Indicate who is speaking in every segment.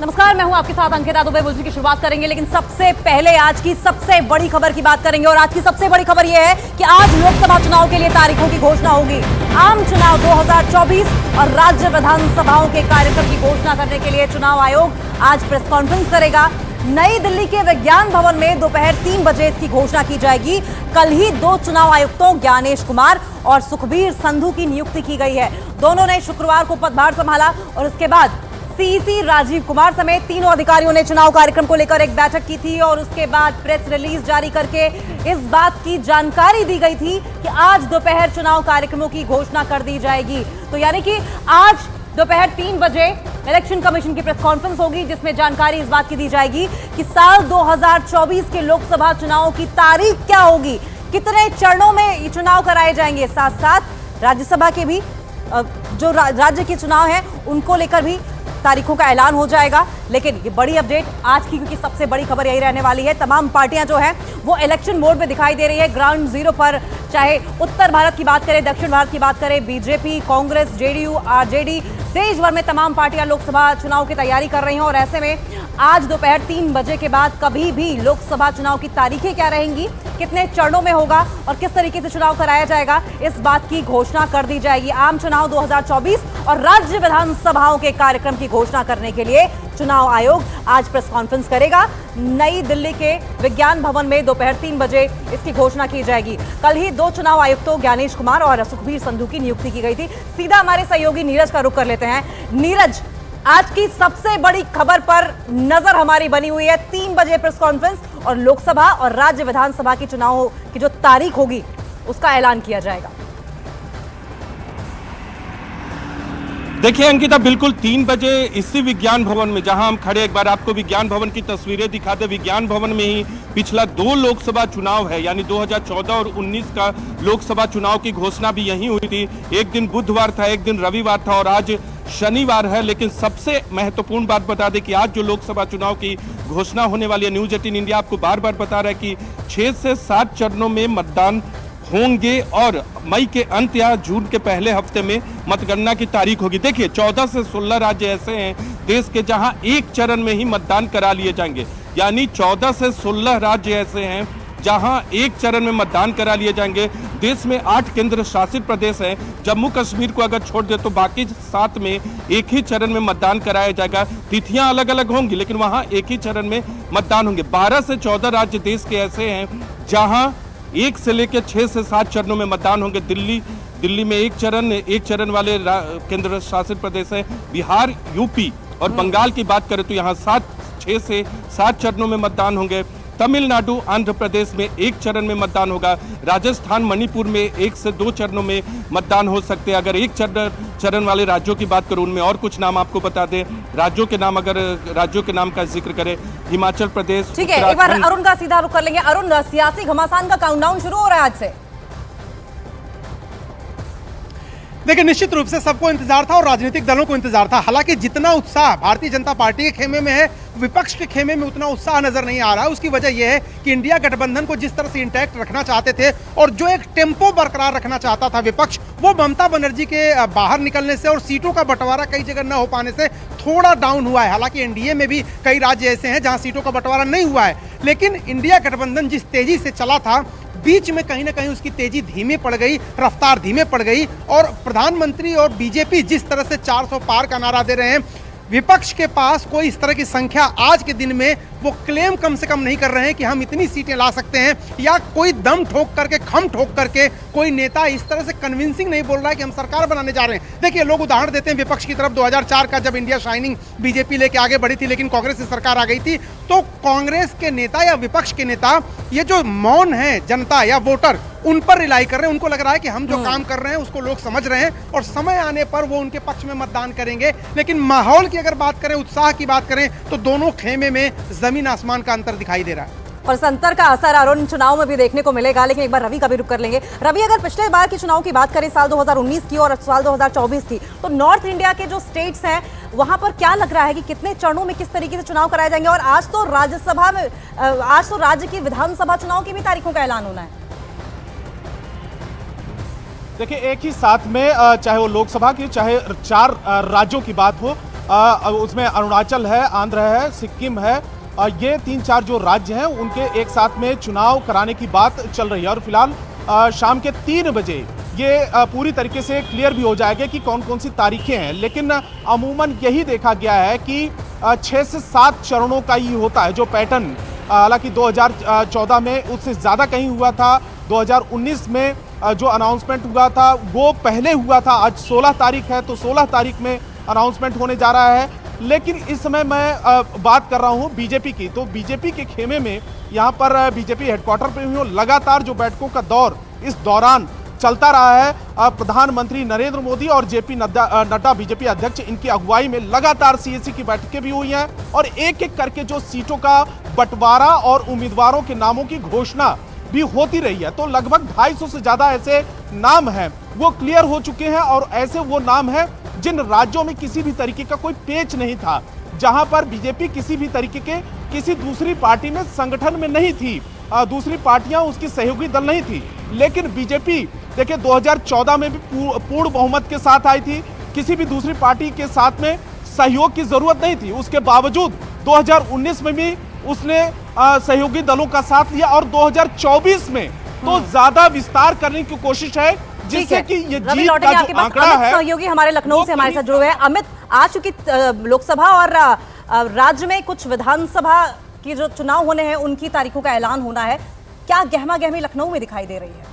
Speaker 1: नमस्कार, मैं हूं आपके साथ अंकिता दुबे। बुलेटिन की शुरुआत करेंगे, लेकिन सबसे पहले आज की सबसे बड़ी खबर की बात करेंगे। और आज की सबसे बड़ी खबर यह है कि आज लोकसभा चुनाव के लिए तारीखों की घोषणा होगी। आम चुनाव 2024 और राज्य विधानसभाओं के कार्यक्रम की घोषणा करने के लिए चुनाव आयोग आज प्रेस कॉन्फ्रेंस करेगा। नई दिल्ली के विज्ञान भवन में दोपहर 3 बजे इसकी घोषणा की जाएगी। कल ही 2 चुनाव आयुक्तों ज्ञानेश कुमार और सुखबीर संधू की नियुक्ति की गई है। दोनों ने शुक्रवार को पदभार संभाला और उसके बाद सीईसी राजीव कुमार समेत तीनों अधिकारियों ने चुनाव कार्यक्रम को लेकर एक बैठक की थी और उसके बाद प्रेस रिलीज जारी करके इस बात की जानकारी दी गई थी कि आज दोपहर चुनाव कार्यक्रमों की घोषणा कर दी जाएगी। तो यानी कि आज दोपहर 3 बजे इलेक्शन कमीशन की प्रेस कॉन्फ्रेंस होगी, जिसमें जानकारी इस बात की दी जाएगी कि साल 2024 के लोकसभा चुनावों की तारीख क्या होगी, कितने चरणों में ये चुनाव कराए जाएंगे। साथ साथ राज्यसभा के भी जो राज्य के चुनाव हैं उनको लेकर भी तारीखों का ऐलान हो जाएगा। लेकिन ये बड़ी अपडेट आज की, क्योंकि सबसे बड़ी खबर यही रहने वाली है। तमाम पार्टियां जो हैं वो इलेक्शन मोड में दिखाई दे रही है। ग्राउंड जीरो पर चाहे उत्तर भारत की बात करें, दक्षिण भारत की बात करें, बीजेपी, कांग्रेस, जेडीयू, आरजेडी, देश भर में तमाम पार्टियां लोकसभा चुनाव की तैयारी कर रही हैं। और ऐसे में आज दोपहर 3 बजे के बाद कभी भी लोकसभा चुनाव की तारीखें क्या रहेंगी, कितने चरणों में होगा और किस तरीके से चुनाव कराया जाएगा, इस बात की घोषणा कर दी जाएगी। आम चुनाव 2024 और राज्य विधानसभाओं के कार्यक्रम की घोषणा करने के लिए चुनाव आयोग आज प्रेस कॉन्फ्रेंस करेगा। नई दिल्ली के विज्ञान भवन में दोपहर 3 बजे इसकी घोषणा की जाएगी। कल ही 2 चुनाव आयुक्तों ज्ञानेश कुमार और सुखबीर संधू की नियुक्ति की गई थी। सीधा हमारे सहयोगी नीरज का रुख कर लेते हैं। नीरज, आज की सबसे बड़ी खबर पर नजर हमारी बनी हुई है। 3 बजे प्रेस कॉन्फ्रेंस और लोकसभा और राज्य विधानसभा की चुनाव की जो तारीख होगी उसका ऐलान किया जाएगा।
Speaker 2: देखिए अंकिता, बिल्कुल 3 बजे इसी विज्ञान भवन में जहां हम खड़े, एक बार आपको विज्ञान भवन की तस्वीरें दिखा दे। विज्ञान भवन में ही पिछला 2 लोकसभा चुनाव है, यानी 2014 और 19 का लोकसभा चुनाव की घोषणा भी यहीं हुई थी। एक दिन बुधवार था, एक दिन रविवार था और आज शनिवार है। लेकिन सबसे महत्वपूर्ण बात बता दें कि आज जो लोकसभा चुनाव की घोषणा होने वाली है, न्यूज 18 इंडिया आपको बार बार बता रहा है कि 6 से 7 चरणों में मतदान होंगे और मई के अंत या जून के पहले हफ्ते में मतगणना की तारीख होगी। देखिए 14 से 16 राज्य ऐसे हैं देश के जहां एक चरण में ही मतदान करा लिए जाएंगे, यानी 14 से 16 राज्य ऐसे हैं जहां एक चरण में मतदान करा लिए जाएंगे। देश में 8 केंद्र शासित प्रदेश हैं। जम्मू कश्मीर को अगर छोड़ दे तो बाकी 7 में एक ही चरण में मतदान कराया जाएगा। तिथियां अलग अलग होंगी लेकिन वहां एक ही चरण में मतदान होंगे। 12 से 14 राज्य देश के ऐसे हैं जहां 1 से लेकर 6 से 7 चरणों में मतदान होंगे। दिल्ली में एक चरण वाले केंद्र शासित प्रदेश है। बिहार, यूपी और बंगाल की बात करें तो यहाँ 6 से 7 चरणों में मतदान होंगे। तमिलनाडु, आंध्र प्रदेश में 1 चरण में मतदान होगा। राजस्थान, मणिपुर में 1 से 2 चरणों में मतदान हो सकते हैं। अगर एक चरण वाले राज्यों की बात करूं, उनमें और कुछ नाम आपको बता दें। राज्यों के नाम, अगर राज्यों के नाम का जिक्र करें, हिमाचल प्रदेश।
Speaker 1: ठीक है, एक बार अरुण का सीधा रुख कर लेंगे। अरुण, सियासी घमासान का काउंटडाउन शुरू हो रहा है आज से।
Speaker 3: देखिए, निश्चित रूप से सबको इंतजार था और राजनीतिक दलों को इंतजार था। हालांकि जितना उत्साह भारतीय जनता पार्टी के खेमे में है, विपक्ष के खेमे में उतना उत्साह नजर नहीं आ रहा है। उसकी वजह यह है कि इंडिया गठबंधन को जिस तरह से इंटैक्ट रखना चाहते थे और जो एक टेम्पो बरकरार रखना चाहता था विपक्ष, वो ममता बनर्जी के बाहर निकलने से और सीटों का बंटवारा कई जगह न हो पाने से थोड़ा डाउन हुआ है। हालांकि एनडीए में भी कई राज्य ऐसे हैं जहां सीटों का बंटवारा नहीं हुआ है, लेकिन इंडिया गठबंधन जिस तेजी से चला था, बीच में कहीं ना कहीं उसकी तेजी धीमी पड़ गई, रफ्तार धीमे पड़ गई। और प्रधानमंत्री और बीजेपी जिस तरह से 400 पार का नारा दे रहे हैं, विपक्ष के पास कोई इस तरह की संख्या आज के दिन में वो क्लेम कम से कम नहीं कर रहे हैं कि हम इतनी सीटें ला सकते हैं, या कोई दम ठोक करके, खम ठोक करके कोई नेता इस तरह से कन्विंसिंग नहीं बोल रहा है कि हम सरकार बनाने जा रहे हैं। देखिए, लोग उदाहरण देते हैं विपक्ष की तरफ 2004 का, जब इंडिया शाइनिंग बीजेपी लेके आगे बढ़ी थी लेकिन कांग्रेस की सरकार आ गई थी, तो कांग्रेस के नेता या विपक्ष के नेता ये जो मौन है जनता या वोटर, उन पर रिलाई कर रहे हैं। उनको लग रहा है कि हम जो काम कर रहे हैं उसको लोग समझ रहे हैं और समय आने पर वो उनके पक्ष में मतदान करेंगे। लेकिन माहौल की अगर बात करें, उत्साह की बात करें, तो दोनों खेमे में जमीन आसमान का अंतर दिखाई दे रहा है।
Speaker 1: और इस अंतर का असर अरुण चुनाव में भी देखने को मिलेगा। लेकिन एक बार रवि का भी रुख कर लेंगे। रवि, अगर पिछले बार की चुनाव की बात करें, साल 2019 की और साल 2024 की, तो नॉर्थ इंडिया के जो स्टेट्स हैं वहां पर क्या लग रहा है कि कितने चरणों में किस तरीके से चुनाव कराए जाएंगे? और आज तो राज्यसभा में, आज तो राज्य की विधानसभा चुनाव की भी तारीखों का ऐलान होना है।
Speaker 4: देखिए, एक ही साथ में चाहे वो लोकसभा की, चाहे 4 राज्यों की बात हो, उसमें अरुणाचल है, आंध्र है, सिक्किम है, ये 3-4 जो राज्य हैं उनके एक साथ में चुनाव कराने की बात चल रही है। और फिलहाल शाम के 3 बजे ये पूरी तरीके से क्लियर भी हो जाएगा कि कौन कौन सी तारीखें हैं। लेकिन अमूमन यही देखा गया है कि 6 से 7 चरणों का ही होता है जो पैटर्न, हालांकि 2014 में उससे ज़्यादा कहीं हुआ था। 2019 में जो अनाउंसमेंट हुआ था वो पहले हुआ था। आज 16 तारीख है तो 16 तारीख में अनाउंसमेंट होने जा रहा है। लेकिन इस समय मैं बात कर रहा हूं बीजेपी की, तो बीजेपी के खेमे में यहां पर बीजेपी हेडक्वार्टर पे हुई लगातार जो बैठकों का दौर इस दौरान चलता रहा है। प्रधानमंत्री नरेंद्र मोदी और जेपी नड्डा बीजेपी अध्यक्ष, इनकी अगुवाई में लगातार सीएसी की बैठकें भी हुई हैं और एक एक करके जो सीटों का बंटवारा और उम्मीदवारों के नामों की घोषणा भी होती रही है। तो लगभग 250 से ज्यादा ऐसे नाम हैं वो क्लियर हो चुके हैं और ऐसे वो नाम हैं जिन राज्यों में किसी भी तरीके का कोई पेच नहीं था, जहां पर बीजेपी किसी भी तरीके के किसी दूसरी पार्टी में संगठन में नहीं थी, दूसरी पार्टियां उसकी सहयोगी दल नहीं थी। लेकिन बीजेपी देखिए 2014 में भी पूर्ण बहुमत के साथ आई थी, किसी भी दूसरी पार्टी के साथ में सहयोग की जरूरत नहीं थी। उसके बावजूद 2019 में भी उसने सहयोगी दलों का साथ लिया और 2024 में तो ज्यादा विस्तार करने की कोशिश है, जिससे कि ये जीत का जो आंकड़ा है।
Speaker 1: सहयोगी हमारे लखनऊ से हमारे साथ जुड़े हुए हैं। अमित, आज चूंकि लोकसभा और राज्य में कुछ विधानसभा की जो चुनाव होने हैं उनकी तारीखों का ऐलान होना है, क्या गहमा गहमी लखनऊ में दिखाई दे रही है?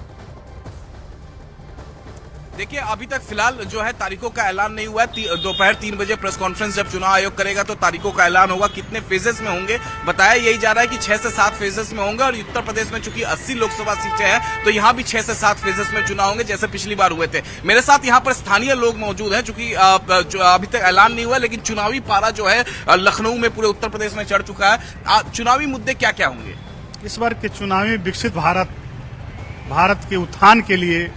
Speaker 5: देखिए, अभी तक फिलहाल जो है तारीखों का ऐलान नहीं हुआ है। दोपहर 3 बजे प्रेस कॉन्फ्रेंस जब चुनाव आयोग करेगा तो तारीखों का ऐलान होगा। कितने फेजेस में होंगे बताया यही जा रहा है कि 6 से 7 फेजेस में होंगे। और उत्तर प्रदेश में चूंकि 80 लोकसभा सीटें हैं तो यहाँ भी 6 से 7 फेजेस में चुनाव होंगे जैसे पिछली बार हुए थे। मेरे साथ यहाँ पर स्थानीय लोग मौजूद हैं, चूंकि अभी तक ऐलान नहीं हुआ लेकिन चुनावी पारा जो है लखनऊ में पूरे उत्तर प्रदेश में चढ़ चुका है। चुनावी मुद्दे क्या क्या होंगे
Speaker 6: इस बार के चुनावी? विकसित भारत के उत्थान के लिए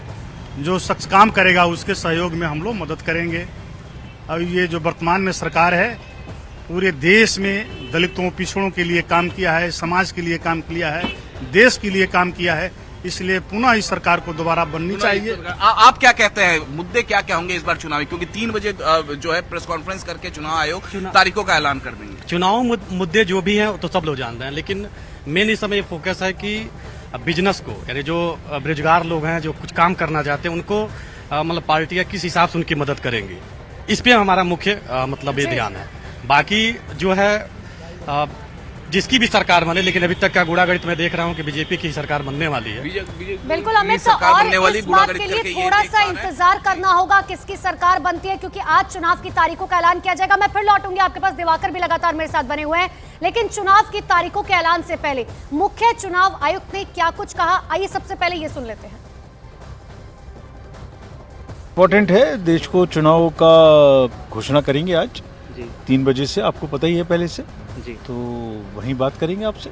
Speaker 6: जो शख्स काम करेगा उसके सहयोग में हम लोग मदद करेंगे। अब ये जो वर्तमान में सरकार है पूरे देश में दलितों पिछड़ों के लिए काम किया है, समाज के लिए काम किया है, देश के लिए काम किया है, इसलिए पुनः इस सरकार को दोबारा बननी चाहिए।
Speaker 5: आप क्या कहते हैं, मुद्दे क्या क्या होंगे इस बार चुनावी? क्योंकि 3 बजे जो है प्रेस कॉन्फ्रेंस करके चुनाव आयोग तारीखों का ऐलान कर देंगे।
Speaker 7: चुनाव मुद्दे जो भी हैं तो सब लोग जानते हैं, लेकिन मेन इस समय फोकस है कि बिजनेस को, यानी जो बेरोजगार लोग हैं जो कुछ काम करना चाहते हैं उनको मतलब पार्टियां किस हिसाब से उनकी मदद करेंगी, इस पे हमारा मुख्य मतलब ये ध्यान है। बाकी जो है जिसकी भी सरकार बने, लेकिन अभी तक का गुड़ागणित मैं देख रहा हूँ कि बीजेपी की सरकार बनने वाली है।
Speaker 8: बिल्कुल अमित, और इस बात के लिए थोड़ा सा इंतजार करना होगा किसकी सरकार बनती है, क्योंकि आज चुनाव की तारीखों का ऐलान किया जाएगा। मैं फिर लौटूंगी आपके पास, दिवाकर भी लगातार मेरे साथ बने हुए हैं। लेकिन चुनाव की तारीखों के ऐलान से पहले मुख्य चुनाव आयुक्त ने क्या कुछ कहा, आइए सबसे पहले ये सुन लेते हैं।
Speaker 9: इम्पोर्टेंट है, देश को चुनाव का घोषणा करेंगे आज 3 बजे से, आपको पता ही है पहले से जी, तो वहीं बात करेंगे आपसे।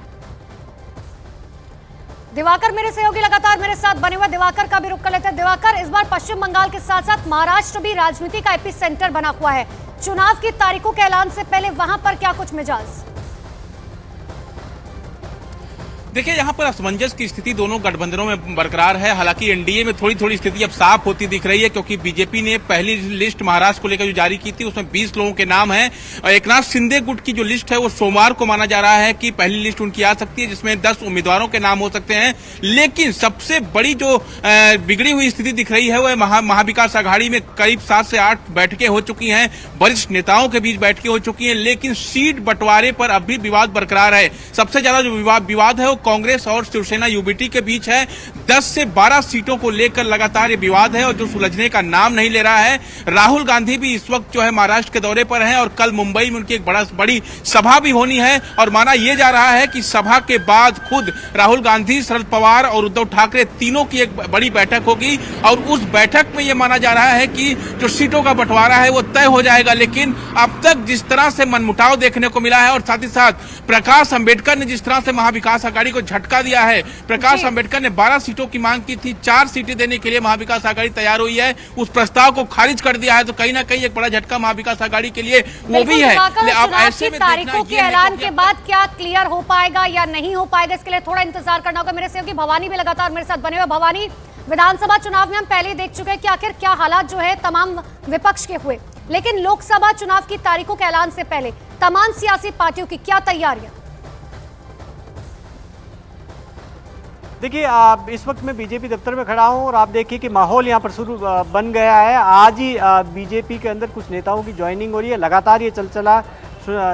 Speaker 8: दिवाकर मेरे सहयोगी लगातार मेरे साथ बने हुए, दिवाकर का भी रुख कर लेते हैं। दिवाकर, इस बार पश्चिम बंगाल के साथ साथ महाराष्ट्र भी राजनीति का एपी सेंटर बना हुआ है। चुनाव की तारीखों के ऐलान से पहले वहां पर क्या कुछ मिजाज?
Speaker 10: देखिए, यहाँ पर असमंजस की स्थिति दोनों गठबंधनों में बरकरार है। हालांकि एनडीए में थोड़ी थोड़ी स्थिति अब साफ होती दिख रही है, क्योंकि बीजेपी ने पहली लिस्ट महाराष्ट्र को लेकर जो जारी की थी उसमें 20 लोगों के नाम हैं और एकनाथ शिंदे गुट की जो लिस्ट है वो सोमवार को माना जा रहा है कि पहली लिस्ट उनकी आ सकती है, जिसमें 10 उम्मीदवारों के नाम हो सकते हैं। लेकिन सबसे बड़ी जो बिगड़ी हुई स्थिति दिख रही है वह महाविकास आघाड़ी में करीब 7 से 8 बैठकें हो चुकी हैं, वरिष्ठ नेताओं के बीच बैठकें हो चुकी हैं, लेकिन सीट बंटवारे पर अब भी विवाद बरकरार है। सबसे ज्यादा जो विवाद है वो कांग्रेस और शिवसेना यूबीटी के बीच है। 10 से 12 सीटों को लेकर लगातार ये विवाद है और जो सुलझने का नाम नहीं ले रहा है। राहुल गांधी भी इस वक्त जो है महाराष्ट्र के दौरे पर हैं और कल मुंबई में उनकी एक बड़ी सभा भी होनी है और माना यह जा रहा है कि सभा के बाद खुद राहुल गांधी, शरद पवार और उद्धव ठाकरे तीनों की एक बड़ी बैठक होगी और उस बैठक में यह माना जा रहा है कि जो सीटों का बंटवारा है वो तय हो जाएगा। लेकिन अब तक जिस तरह से मनमुटाव देखने को मिला है और साथ ही साथ प्रकाश अंबेडकर ने जिस तरह से महाविकास आघाड़ी को झटका दिया है, प्रकाश अंबेडकर ने 12 सीटों की मांग की थी, 4 सीटें देने के लिए महाविकास आघाड़ी तैयार हुई है, उस प्रस्ताव को खारिज कर दिया है। तो कहीं ना कहीं एक बड़ा झटका महाविकास आघाड़ी के लिए वो भी है।
Speaker 8: अब ऐसे में तारीखों के ऐलान के बाद क्या क्लियर हो पाएगा या नहीं हो पाएगा, इसके लिए थोड़ा इंतजार करना होगा। मेरे सहयोगी भवानी भी लगातार मेरे साथ बने हुए। भवानी, विधानसभा चुनाव में हम पहले देख चुके हैं कि आखिर क्या हालात जो है तमाम विपक्ष के हुए, लेकिन लोकसभा चुनाव की तारीखों के ऐलान से पहले तमाम सियासी पार्टियों की क्या तैयारियां?
Speaker 11: देखिए, इस वक्त मैं बीजेपी दफ्तर में खड़ा हूं और आप देखिए कि माहौल यहां पर शुरू बन गया है। आज ही बीजेपी के अंदर कुछ नेताओं की ज्वाइनिंग हो रही है। लगातार ये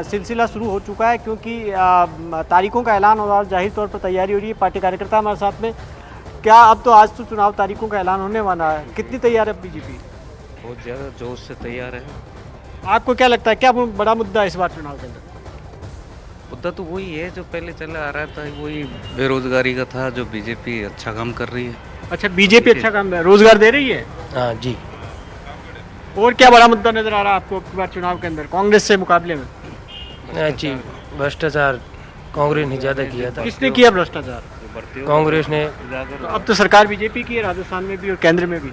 Speaker 11: सिलसिला शुरू हो चुका है, क्योंकि तारीखों का ऐलान हो रहा है, जाहिर तौर पर तैयारी हो रही है। पार्टी कार्यकर्ता हमारे साथ में। क्या अब तो आज तो चुनाव तारीखों का ऐलान होने वाला है, कितनी तैयार है बीजेपी?
Speaker 12: बहुत ज़्यादा जोश से तैयार है।
Speaker 11: आपको क्या लगता है, क्या बड़ा मुद्दा है इस बार चुनाव के अंदर?
Speaker 12: मुद्दा तो वही है जो पहले चला आ रहा था, वही बेरोजगारी का था, जो बीजेपी अच्छा काम कर रही है।
Speaker 11: अच्छा, बीजेपी अच्छा काम है, रोजगार दे रही है?
Speaker 12: हाँ जी।
Speaker 11: और क्या बड़ा मुद्दा नजर आ रहा है आपको इस बार चुनाव के अंदर कांग्रेस से मुकाबले में?
Speaker 12: जी, भ्रष्टाचार कांग्रेस ने ज़्यादा किया था।
Speaker 11: किसने किया भ्रष्टाचार?
Speaker 12: कांग्रेस ने।
Speaker 11: तो अब तो सरकार बीजेपी की है, राजस्थान में भी और केंद्र में भी।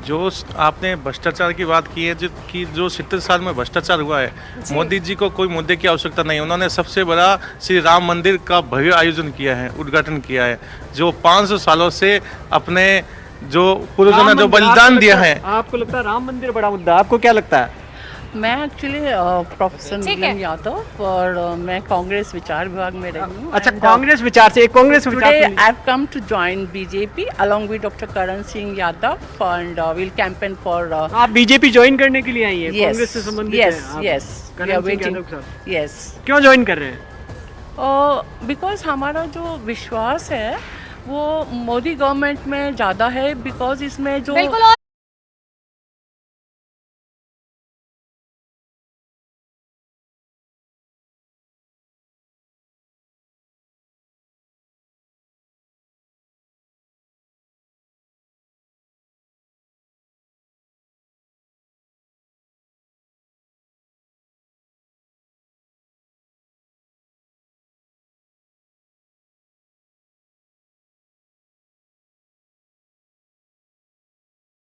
Speaker 13: जो आपने भ्रष्टाचार की बात की है, जो 70 साल में भ्रष्टाचार हुआ है, मोदी जी को कोई मुद्दे की आवश्यकता नहीं। उन्होंने सबसे बड़ा श्री राम मंदिर का भव्य आयोजन किया है, उद्घाटन किया है, जो 500 सालों से अपने जो पूर्वजों ने जो बलिदान दिया है।
Speaker 11: आपको लगता है राम मंदिर बड़ा मुद्दा? आपको क्या लगता है?
Speaker 14: मैं एक्चुअली प्रोफेसर नीलम यादव और मैं कांग्रेस विचार विभाग में रही हूँ।
Speaker 11: अच्छा, कांग्रेस विचार से कांग्रेस विचार से।
Speaker 14: I have come to join BJP along with doctor Karan Singh Yadav and will campaign for.
Speaker 11: आप बीजेपी ज्वाइन करने के लिए आई हैं? कांग्रेस से संबंधित हैं?
Speaker 14: Yes, we are waiting. Yes.
Speaker 11: क्यों ज्वाइन कर रहे हैं?
Speaker 14: बिकॉज हमारा जो विश्वास है वो मोदी गवर्नमेंट में ज़्यादा है, बिकॉज इसमें जो
Speaker 8: बिल्कुल।